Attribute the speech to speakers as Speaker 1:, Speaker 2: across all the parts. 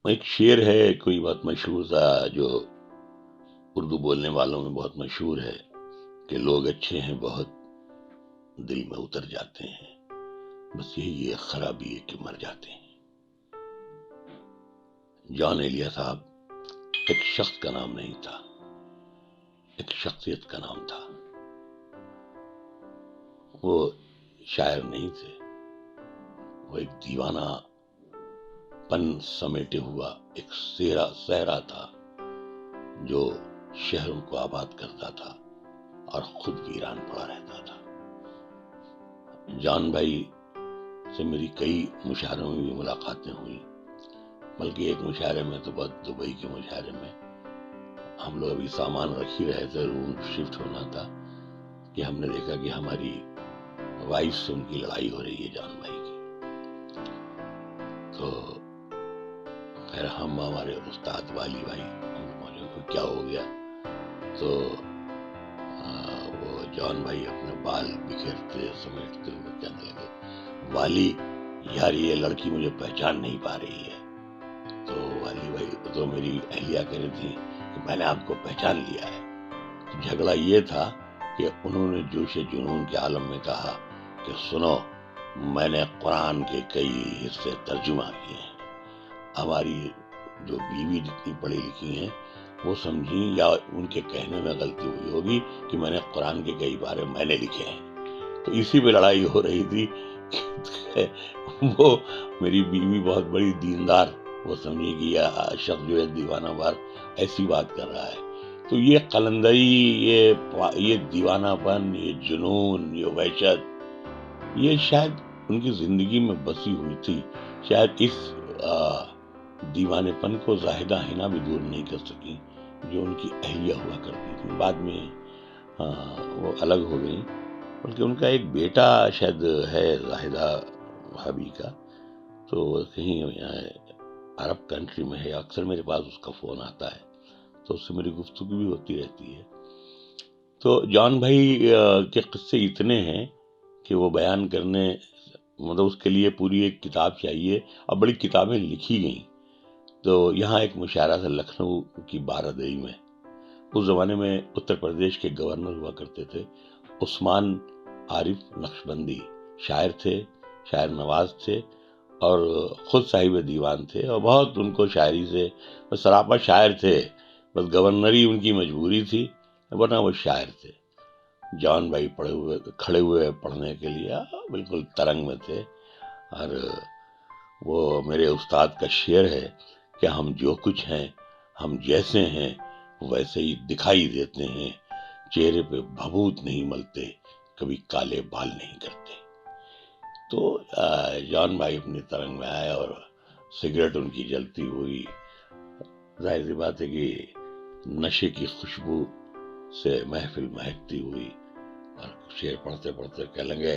Speaker 1: ایک شعر ہے کوئی بہت مشہور تھا جو اردو بولنے والوں میں بہت مشہور ہے کہ لوگ اچھے ہیں بہت دل میں اتر جاتے ہیں، بس یہی ایک خرابی ہے کہ مر جاتے ہیں۔ جان ایلیا صاحب ایک شخص کا نام نہیں تھا، ایک شخصیت کا نام تھا۔ وہ شاعر نہیں تھے، وہ ایک دیوانہ پن سمیٹے ہوا ایک صحرا تھا جو شہروں کو آباد کرتا تھا اور خود ویران پڑا رہتا تھا۔ جان بھائی سے میری کئی مشاعروں میں بھی ملاقاتیں ہوئی، بلکہ ایک مشاعرے میں تو بہت دبئی کے مشاعرے میں ہم لوگ ابھی سامان رکھ ہی رہے تھے، روم شفٹ ہونا تھا کہ ہم نے دیکھا کہ ہماری وائف سے ان کی لڑائی ہو رہی ہے جان بھائی کی۔ تو خیر ہم ہمارے استاد والی بھائی ہم کو کیا ہو گیا، تو وہ جان بھائی اپنے بال بکھیرتے سمیٹتے ہوئے کہنے لگے، والی یار یہ لڑکی مجھے پہچان نہیں پا رہی ہے۔ تو والی بھائی تو میری اہلیہ کہہ رہی تھی کہ میں نے آپ کو پہچان لیا ہے۔ تو جھگڑا یہ تھا کہ انہوں نے جوش جنون کے عالم میں کہا کہ سنو، میں نے قرآن کے کئی حصے ترجمہ کیے ہیں۔ ہماری جو بیوی جتنی پڑھی لکھی ہیں وہ سمجھی یا ان کے کہنے میں غلطی ہوئی ہوگی کہ میں نے قرآن کے کئی بارے میں نے لکھے ہیں۔ تو اسی پہ لڑائی ہو رہی تھی کہ وہ میری بیوی بہت بڑی دیندار، وہ سمجھی کہ یہ شخص جو ہے دیوانہ وار ایسی بات کر رہا ہے۔ تو یہ قلندری، یہ دیوانہ پن، یہ جنون، یہ وحشت، یہ شاید ان کی زندگی میں بسی ہوئی تھی۔ شاید اس دیوانے پن کو زاہدہ حنا بھی دور نہیں کر سکی جو ان کی اہلیہ ہوا کرتی تھی۔ بعد میں وہ الگ ہو گئی، بلکہ ان کا ایک بیٹا شاید ہے زاہدہ بھابھی کا، تو کہیں عرب کنٹری میں ہے۔ اکثر میرے پاس اس کا فون آتا ہے تو اس سے میری گفتگو بھی ہوتی رہتی ہے۔ تو جان بھائی کے قصے اتنے ہیں کہ وہ بیان کرنے، مطلب اس کے لیے پوری ایک کتاب چاہیے، اور بڑی کتابیں لکھی گئیں۔ تو یہاں ایک مشاعرہ تھا لکھنؤ کی 12 میں۔ اس زمانے میں اتر پردیش کے گورنر ہوا کرتے تھے عثمان عارف نقشبندی، شاعر تھے، شاعر نواز تھے، اور خود صاحب دیوان تھے، اور بہت ان کو شاعری سے سراپا شاعر تھے، بس گورنری ان کی مجبوری تھی، ورنہ وہ شاعر تھے۔ جان بھائی کھڑے ہوئے پڑھنے کے لیے بالکل ترنگ میں تھے، اور وہ میرے استاد کا شعر ہے کہ ہم جو کچھ ہیں، ہم جیسے ہیں ویسے ہی دکھائی دیتے ہیں، چہرے پہ بھبوت نہیں ملتے، کبھی کالے بال نہیں کرتے۔ تو جان بھائی اپنی ترنگ میں آئے اور سگریٹ ان کی جلتی ہوئی، ظاہر سی بات ہے کہ نشے کی خوشبو سے محفل مہکتی ہوئی، اور شعر پڑھتے پڑھتے کہنے لگے،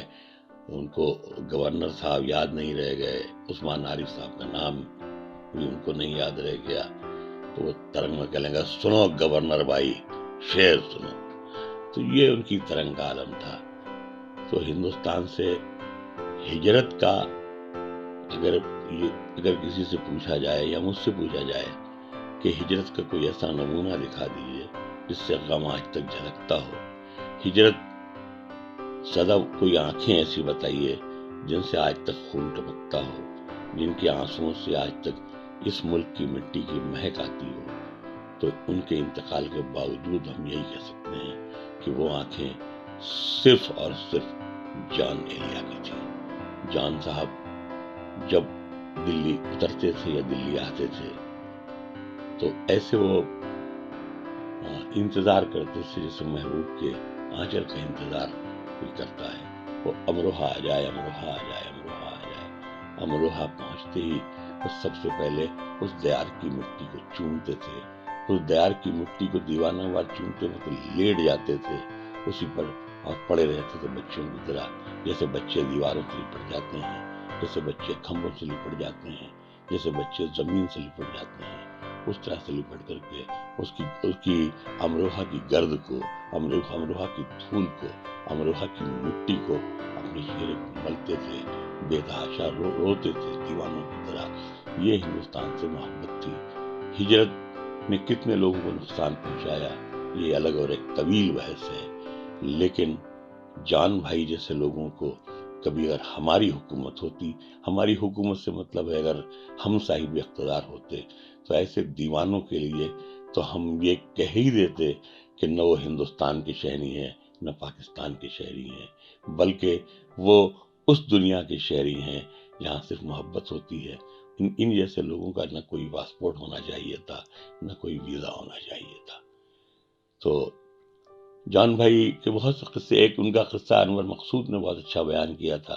Speaker 1: ان کو گورنر صاحب یاد نہیں رہ گئے، عثمان عارف صاحب کا نام بھی ان کو نہیں یاد رہ گیا، تو وہ ترنگ میں کہنے لگا، سنو گورنر بھائی شعر سنو۔ تو یہ ان کی ترنگ کا عالم تھا۔ تو ہندوستان سے ہجرت کا اگر کسی سے پوچھا جائے یا مجھ سے پوچھا جائے کہ ہجرت کا کوئی ایسا نمونہ دکھا دیجیے جس سے غم آج تک جھلکتا ہو، ہجرت سدا کوئی آنکھیں ایسی بتائیے جن سے آج تک خون ٹپکتا ہو، جن کے آنسوؤں سے آج تک اس ملک کی مٹی کی مہک آتی ہو، تو ان کے انتقال کے باوجود ہم یہی کہہ سکتے ہیں کہ وہ آنکھیں صرف اور صرف جان ایلیا کی تھی۔ جان صاحب جب دلی اترتے تھے یا دلی آتے تھے تو ایسے وہ انتظار کرتے تھے جیسے محبوب کے آنچل کا انتظار کوئی کرتا ہے۔ وہ امروہہ آ جائے، امروہہ آ جائے، امروہہ آ جائے۔ امروہہ پہنچتے ہی وہ سب سے پہلے اس دیار کی مٹی کو چومتے تھے، اس دیار کی مٹی کو دیوانہ وار چومتے ہوئے لیٹ جاتے تھے اسی پر، اور پڑے رہتے تھے بچوں کی طرح، جیسے بچے دیواروں سے لپٹ جاتے ہیں، جیسے بچے کھمبوں سے لپٹ جاتے ہیں، جیسے بچے زمین سے لپٹ جاتے ہیں، اس طرح سے لپٹ کر کے اس کی امروہہ کی گرد کو، امروہہ کی دھول کو، امروہہ کی مٹی کو اپنے چہرے پر ملتے تھے، بے تحاشا روتے تھے دیوانوں کی طرح۔ یہ ہندوستان سے محبت تھی۔ ہجرت نے کتنے لوگوں کو نقصان پہنچایا، یہ الگ اور ایک طویل بحث ہے، لیکن جان بھائی جیسے لوگوں کو کبھی اگر ہماری حکومت ہوتی، ہماری حکومت سے مطلب ہے اگر ہم صاحب اقتدار ہوتے، تو ایسے دیوانوں کے لیے تو ہم یہ کہہ ہی دیتے کہ نہ وہ ہندوستان کے شہری ہیں نہ پاکستان کے شہری ہیں، بلکہ وہ اس دنیا کے شہری ہیں جہاں صرف محبت ہوتی ہے۔ ان جیسے لوگوں کا نہ کوئی پاسپورٹ ہونا چاہیے تھا، نہ کوئی ویزا ہونا چاہیے تھا۔ تو جان بھائی کے بہت سے قصے، ایک ان کا قصہ انور مقصود نے بہت اچھا بیان کیا تھا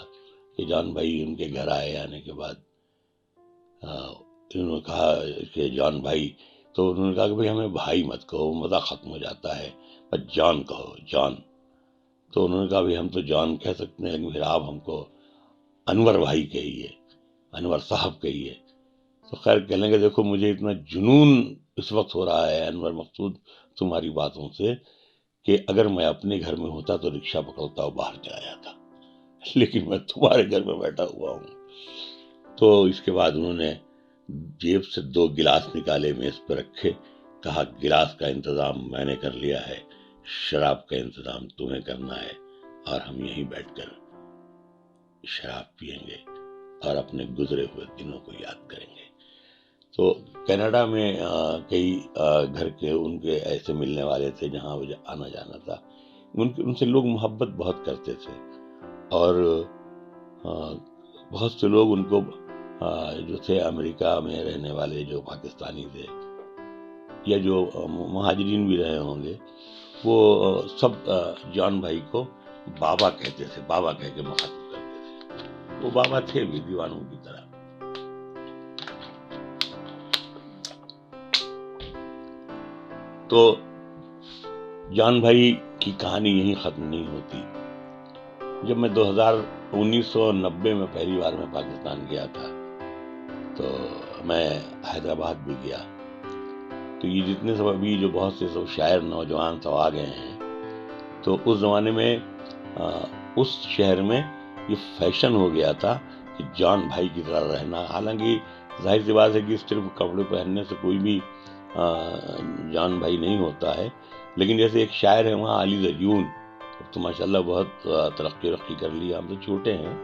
Speaker 1: کہ جان بھائی ان کے گھر آنے کے بعد انہوں نے کہا کہ جان بھائی، تو انہوں نے کہا کہ بھائی ہمیں بھائی مت کہو، مزہ ختم ہو جاتا ہے، بس جان کہو، جان۔ تو انہوں نے کہا بھائی ہم تو جان کہہ سکتے ہیں، لیکن پھر آپ ہم کو انور بھائی کہیے، انور صاحب کہیے۔ تو خیر کہنے لگے دیکھو مجھے اتنا جنون اس وقت ہو رہا ہے انور مقصود تمہاری باتوں سے کہ اگر میں اپنے گھر میں ہوتا تو رکشہ پکڑتا اور باہر چلا جاتا، لیکن میں تمہارے گھر میں بیٹھا ہوا ہوں۔ تو اس کے بعد انہوں نے جیب سے 2 گلاس نکالے، میز پہ رکھے، کہا گلاس کا انتظام میں نے کر لیا ہے، شراب کا انتظام تمہیں کرنا ہے، اور ہم یہیں بیٹھ کر شراب پیئیں گے اور اپنے گزرے ہوئے دنوں کو یاد کریں گے۔ تو کینیڈا میں کئی گھر کے ان کے ایسے ملنے والے تھے جہاں وہ آنا جانا تھا، ان سے لوگ محبت بہت کرتے تھے، اور بہت سے لوگ ان کو جو تھے امریکہ میں رہنے والے جو پاکستانی تھے یا جو مہاجرین بھی رہے ہوں گے، وہ سب جان بھائی کو بابا کہتے تھے، بابا کہہ کے مخاطب کرتے تھے۔ وہ بابا تھے بھی دیوانوں کی طرح۔ تو جان بھائی کی کہانی یہیں ختم نہیں ہوتی۔ جب میں 1990 میں پہلی بار میں پاکستان گیا تھا تو میں حیدرآباد بھی گیا، تو یہ جتنے سب ابھی جو بہت سے سب شاعر نوجوان سب آ گئے ہیں، تو اس زمانے میں اس شہر میں یہ فیشن ہو گیا تھا کہ جان بھائی کی طرح رہنا۔ حالانکہ ظاہر سی بات ہے کہ صرف کپڑے پہننے سے کوئی بھی جان بھائی نہیں ہوتا ہے، لیکن جیسے ایک شاعر ہے وہاں علی زیون، تو ماشاءاللہ بہت ترقی کر لیا، ہم تو چھوٹے ہیں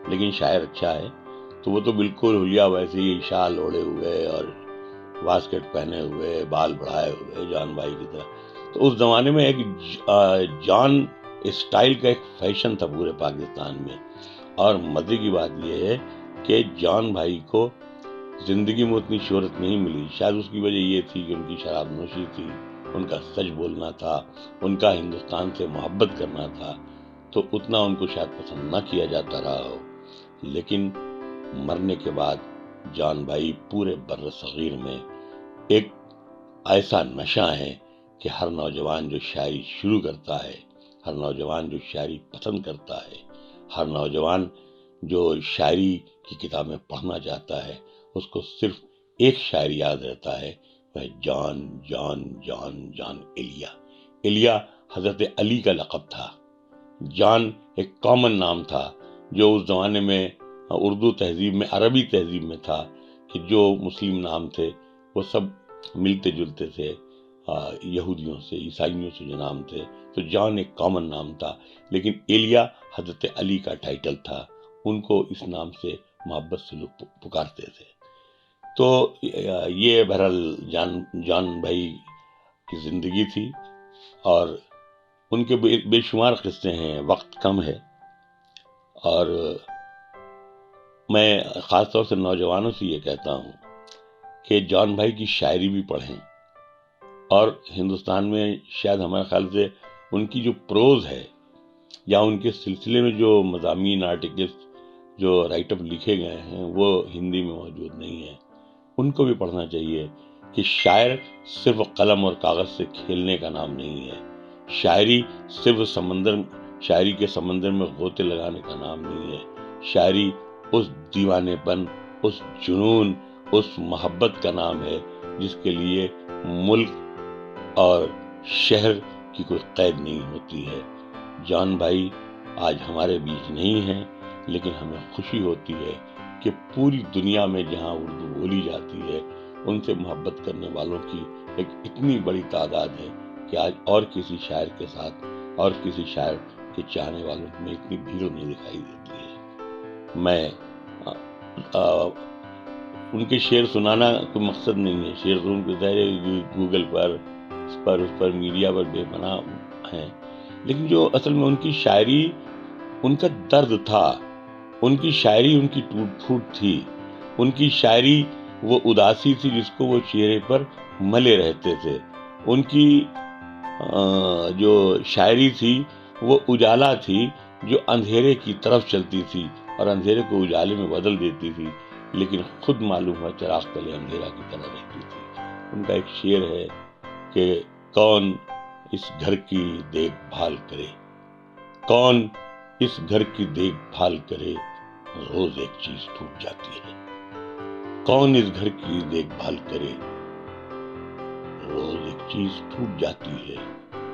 Speaker 1: لیکن شاعر اچھا ہے، تو وہ تو بالکل حلیہ ویسے ہی شال اوڑے ہوئے اور واسکٹ پہنے ہوئے، بال بڑھائے ہوئے، جان بھائی کی طرح۔ تو اس زمانے میں ایک جان اسٹائل کا ایک فیشن تھا پورے پاکستان میں، اور مزے کی بات یہ ہے کہ جان بھائی کو زندگی میں اتنی شہرت نہیں ملی، شاید اس کی وجہ یہ تھی کہ ان کی شراب نوشی تھی، ان کا سچ بولنا تھا، ان کا ہندوستان سے محبت کرنا تھا، تو اتنا ان کو شاید پسند نہ کیا جاتا رہا ہو۔ لیکن مرنے کے بعد جان بھائی پورے بر صغیر میں ایک ایسا نشہ ہے کہ ہر نوجوان جو شاعری شروع کرتا ہے، ہر نوجوان جو شاعری پسند کرتا ہے، ہر نوجوان جو شاعری کی کتابیں پڑھنا چاہتا ہے، اس کو صرف ایک شاعر یاد رہتا ہے، وہ جان جان جان جان ایلیا۔ ایلیا حضرت علی کا لقب تھا۔ جان ایک کامن نام تھا جو اس زمانے میں اردو تہذیب میں، عربی تہذیب میں تھا کہ جو مسلم نام تھے وہ سب ملتے جلتے تھے یہودیوں سے، عیسائیوں سے جو نام تھے، تو جان ایک کامن نام تھا، لیکن ایلیا حضرت علی کا ٹائٹل تھا، ان کو اس نام سے محبت سے لوگ پکارتے تھے۔ تو یہ بہرحال جان بھائی کی زندگی تھی، اور ان کے بے شمار قصے ہیں، وقت کم ہے، اور میں خاص طور سے نوجوانوں سے یہ کہتا ہوں کہ جان بھائی کی شاعری بھی پڑھیں، اور ہندوستان میں شاید ہمارے خیال سے ان کی جو پروز ہے یا ان کے سلسلے میں جو مضامین، آرٹیکلز جو رائٹ اپ لکھے گئے ہیں وہ ہندی میں موجود نہیں ہیں، ان کو بھی پڑھنا چاہیے کہ شاعر صرف قلم اور کاغذ سے کھیلنے کا نام نہیں ہے، شاعری صرف شاعری کے سمندر میں غوطے لگانے کا نام نہیں ہے، شاعری اس دیوانے پن، اس جنون، اس محبت کا نام ہے جس کے لیے ملک اور شہر کی کوئی قید نہیں ہوتی ہے۔ جان بھائی آج ہمارے بیچ نہیں ہیں، لیکن ہمیں خوشی ہوتی ہے کہ پوری دنیا میں جہاں اردو بولی جاتی ہے ان سے محبت کرنے والوں کی ایک اتنی بڑی تعداد ہے کہ آج اور کسی شاعر کے ساتھ اور کسی شاعر کے چاہنے والوں میں اتنی بھیڑ نہیں دکھائی دیتی ہے۔ میں ان کے شعر سنانا کوئی مقصد نہیں ہے، شعر تو ان کے ظاہر گوگل پر اس پر میڈیا پر بے پناہ ہیں، لیکن جو اصل میں ان کی شاعری ان کا درد تھا، ان کی شاعری ان کی ٹوٹ پھوٹ تھی، ان کی شاعری وہ اداسی تھی جس کو وہ چہرے پر ملے رہتے تھے، ان کی جو شاعری تھی وہ اجالا تھی جو اندھیرے کی طرف چلتی تھی اور اندھیرے کو اجالے میں بدل دیتی تھی، لیکن خود معلوم ہوا چراغ تلے اندھیرا کی طرح رہتی تھی۔ ان کا ایک شعر ہے کہ کون اس گھر کی دیکھ بھال کرے، کون اس گھر کی دیکھ بھال کرے، روز ایک چیز ٹوٹ جاتی ہے، کون اس گھر کی دیکھ بھال کرے، روز ایک چیز ٹوٹ جاتی ہے۔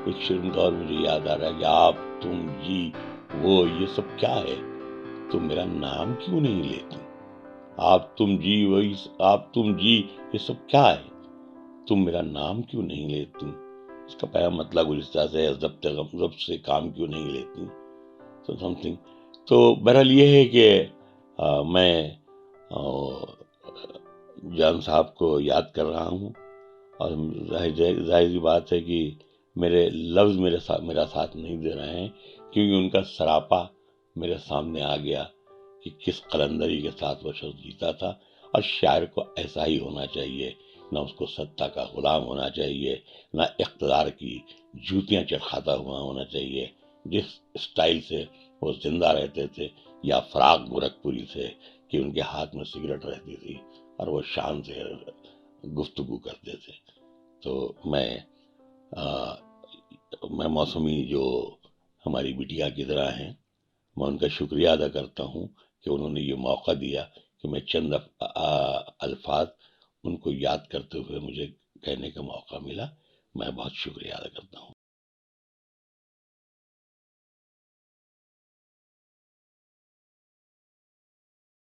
Speaker 1: ایک شعر اور مجھے یاد آ رہا ہے کہ آپ تم جی وہ یہ سب کیا ہے، تم میرا نام کیوں نہیں لیتی، آپ تم جی وہی آپ تم جی یہ سب کیا ہے، تم میرا نام کیوں نہیں لیتی، اس کا پہلا مطلب گلستہ سے ضبط سے کام کیوں نہیں لیتی، تو سم تھنگ۔ تو بہرحال یہ ہے کہ میں جان صاحب کو یاد کر رہا ہوں، اور ظاہر سی بات ہے کہ میرے لفظ میرا ساتھ نہیں دے رہے ہیں، کیونکہ ان کا سراپا میرے سامنے آ گیا کہ کس قلندری کے ساتھ وہ شخص جیتا تھا، اور شاعر کو ایسا ہی ہونا چاہیے، نہ اس کو سطح کا غلام ہونا چاہیے، نہ اقتدار کی جوتیاں چرخاتا ہوا ہونا چاہیے۔ جس اسٹائل سے وہ زندہ رہتے تھے، یا فراق گورکھپوری سے کہ ان کے ہاتھ میں سگریٹ رہتی تھی اور وہ شان سے گفتگو کرتے تھے، تو میں موسمی جو ہماری بٹیا کی طرح ہیں، میں ان کا شکریہ ادا کرتا ہوں کہ انہوں نے یہ موقع دیا کہ میں چند الفاظ ان کو یاد کرتے ہوئے مجھے کہنے کا موقع ملا۔ میں بہت شکریہ ادا کرتا ہوں۔